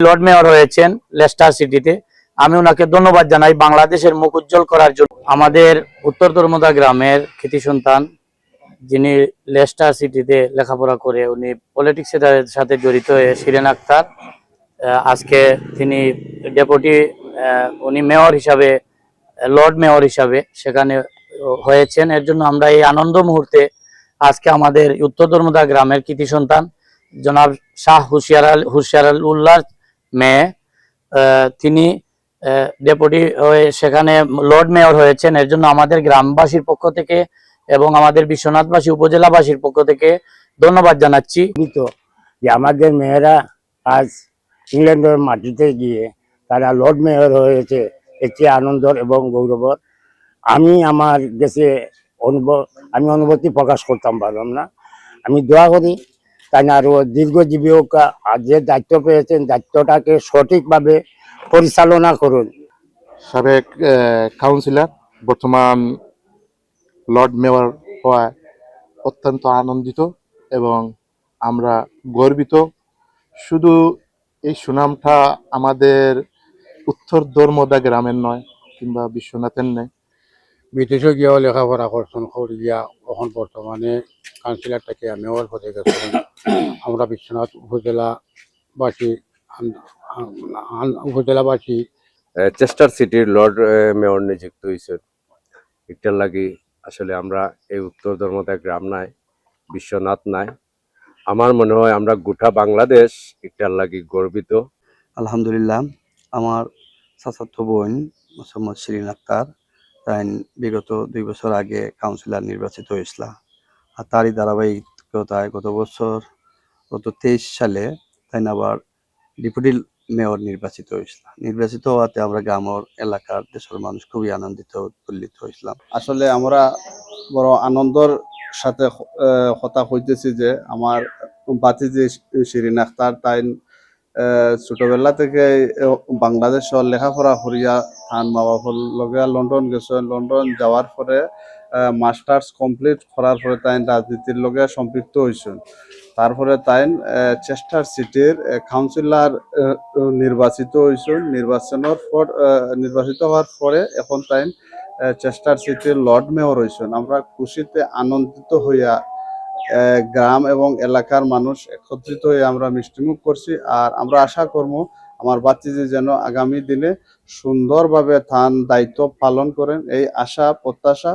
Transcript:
Lord mayor হয়েছেন Leicester সিটিতে। আমি ওনাকে ধন্যবাদ জানাই বাংলাদেশের মুখ উজ্জ্বল করার জন্য। আমাদের উত্তর ধর্মদা গ্রামের কৃতি সন্তান, যিনি লেস্টার সিটিতে লেখাপড়া করে উনি পলিটিক্সের সাথে জড়িত হয়ে শিরেন আক্তার, আজকে তিনি ডেপুটি উনি মেয়র হিসাবে, লর্ড মেয়র হিসাবে সেখানে হয়েছেন। এর জন্য আমরা এই আনন্দ মুহূর্তে আজকে আমাদের উত্তর ধর্মদা গ্রামের কৃতি সন্তান জনাব শাহ হুশিয়ার উল্লাহর মেয়ে, তিনি ডেপুটি হয়ে সেখানে লর্ড মেয়র হয়েছেন। এর জন্য আমাদের গ্রামবাসীর পক্ষ থেকে এবং আমাদের বিশ্বনাথবাসী উপজেলাবাসীর পক্ষ থেকে ধন্যবাদ জানাচ্ছি। যে আমাদের মেয়েরা আজ ইংল্যান্ডের মাটিতে গিয়ে তারা লর্ড মেয়র হয়েছে, একটি আনন্দের এবং গৌরবর। আমি আমার দেশে অনুভূতি প্রকাশ করতাম পারলাম না। আমি দোয়া করি তাই না আরো দীর্ঘজীবী হোক, আর যে দায়িত্ব পেয়েছেন দায়িত্বটাকে সঠিকভাবে পরিচালনা করুন। সাবেক কাউন্সিলর বর্তমান লর্ড মেয়র হওয়ায় অত্যন্ত আনন্দিত এবং আমরা গর্বিত। শুধু এই সুনামটা আমাদের উত্তর ধর্মদা গ্রামের নয় কিংবা বিশ্বনাথের নয়, বিদেশে গিয়েও লেখাপড়া করছেন, করিয়া এখন বর্তমানে কাউন্সিলর থেকে মেয়র হতে গেছেন। আমরা বিশ্বনাথ উপজেলাবাসী চেস্টার সিটির লর্ড মেয়র নিযুক্ত হয়েছে। এটার লাগি আসলে আমরা এই উত্তর ধর্মদা গ্রাম নাই, বিশ্বনাথ নাই, আমার মনে হয় আমরা গোটা বাংলাদেশ এটার লাগি গর্বিত। আলহামদুলিল্লাহ, আমার চাচাতো বোন মোহাম্মদ শিরিন আক্তার তাই বিগত 2 বছর আগে কাউন্সিলর নির্বাচিত হয়েছিল। আর তারই ধারাবাহিকতায় গত 23 সালে তাই আবার ডেপুটি মেয়র নির্বাচিত হওয়াতে আমরা গ্রামের এলাকার দেশের মানুষ খুবই আনন্দিত উৎফুল্লিত হয়েছিলাম। আসলে আমরা বড় আনন্দের সাথে কথা হইতেছি যে আমার বাতিজি শিরিন আক্তার তাই ছোটবেলা থেকে বাংলাদেশ লেখাপড়া করিয়া থান মা বাবার লগে লন্ডন গেছেন। লন্ডন যাওয়ার পরে মাস্টার্স কমপ্লিট করার পরে তাই রাজনীতির লগে সম্পৃক্ত হয়েছেন। তারপরে তাই চেস্টার সিটির কাউন্সিলর নির্বাচিত হয়েছেন। নির্বাচিত হওয়ার পরে এখন তাই চেস্টার সিটির লর্ড মেয়র হয়েছেন। আমরা খুশিতে আনন্দিত হইয়া গ্রাম এবং এলাকার মানুষ একত্রিত হয়ে আমরা মিষ্টিমুখ করছি। আর আমরা আশা করব আমার বাচ্চাজি যেন আগামী দিনে সুন্দরভাবে থান দায়িত্ব পালন করেন, এই আশা প্রত্যাশা